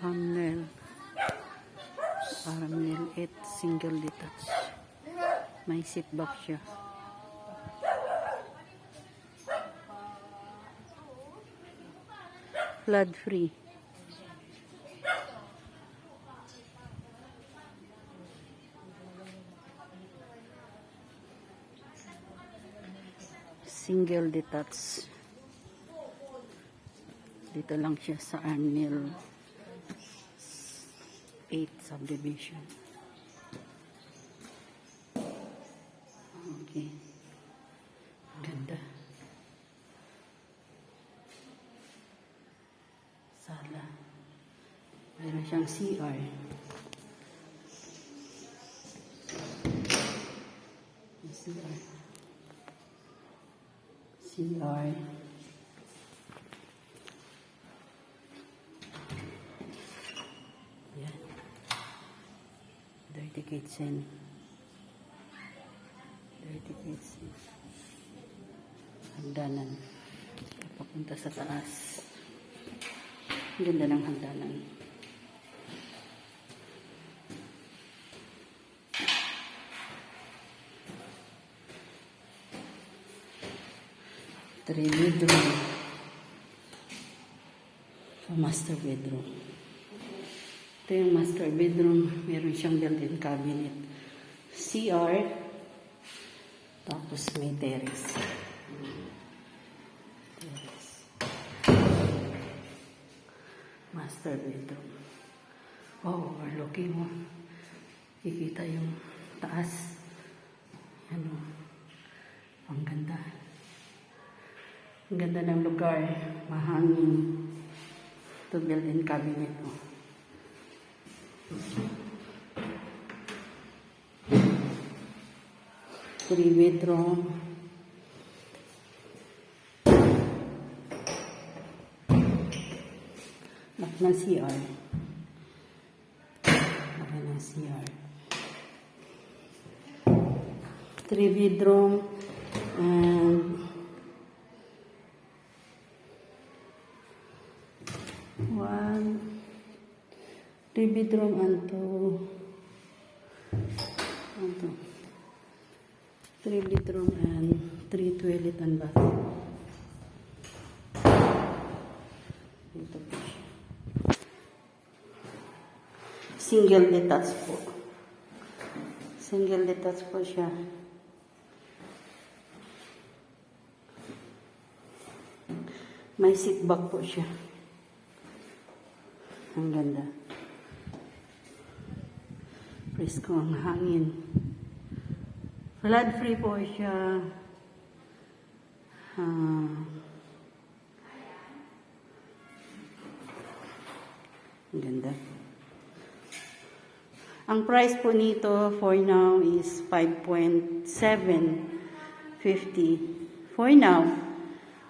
Hamnel. Hamnel 8 single detached. May seat back siya. Flood free. Single detached. Dito lang siya sa Hamnel 8 subdivision. Okay. Ganda. Sala. Meron siyang CR. CR. CR. Yan. Dirty kitchen. Dirty kitchen. Hagdanan. Papunta sa taas. Ganda ng hagdanan. Three bedroom. So, master bedroom. Ito yung master bedroom. Meron siyang built-in cabinet. CR. Tapos may terrace. Terrace. Master bedroom. Wow, overlooking mo. Kikita yung taas. Ano. Ang ganda. Ang ganda ng lugar. Mahangin. Ito built-in cabinet mo. Three bedroom. Laki ng CR. Laki ng CR. Three bedroom. And one. Three bedroom and two. Three bedroom and three toilet and bath. Ito po siya. Single detached po. Single detached po siya. May seat back po siya. Ang ganda. Presko ang hangin. Flood free po siya. Ang ganda. Ang price po nito for now is 5.750 for now.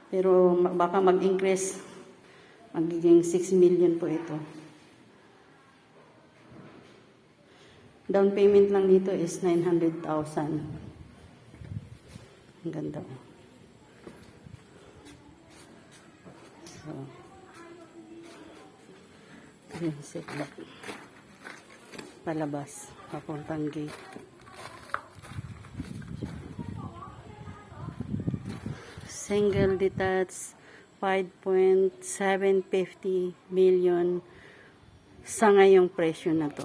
Pero baka mag-increase. Magiging 6 million po ito. Down payment lang dito is 900,000. Ang ganda. So, yung seatback. Palabas. Papuntang gate. Single detached. 5.750 million sa ngayong presyo na to.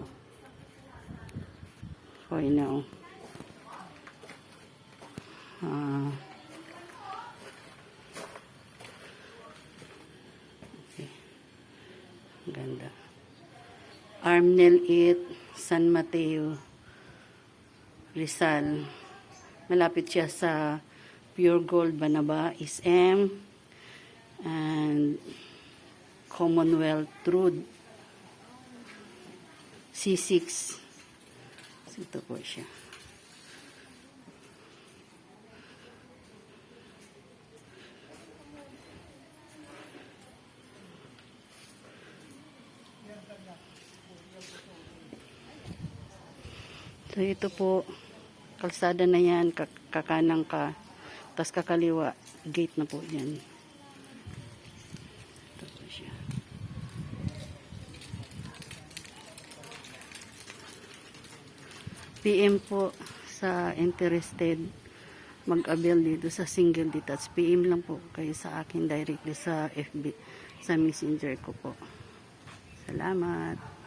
For now. Okay. Ganda. Hamnel 8, San Mateo, Rizal. Malapit siya sa Pure Gold Banaba, SM, and Commonwealth Road. C6. Ito po siya. So ito po, kalsada na yan, kakanang ka, tas kakaliwa, gate na po yan. Ito po siya. PM po sa interested mag-avail dito sa single detached. PM lang po kayo sa akin directly sa FB, sa messenger ko po. Salamat.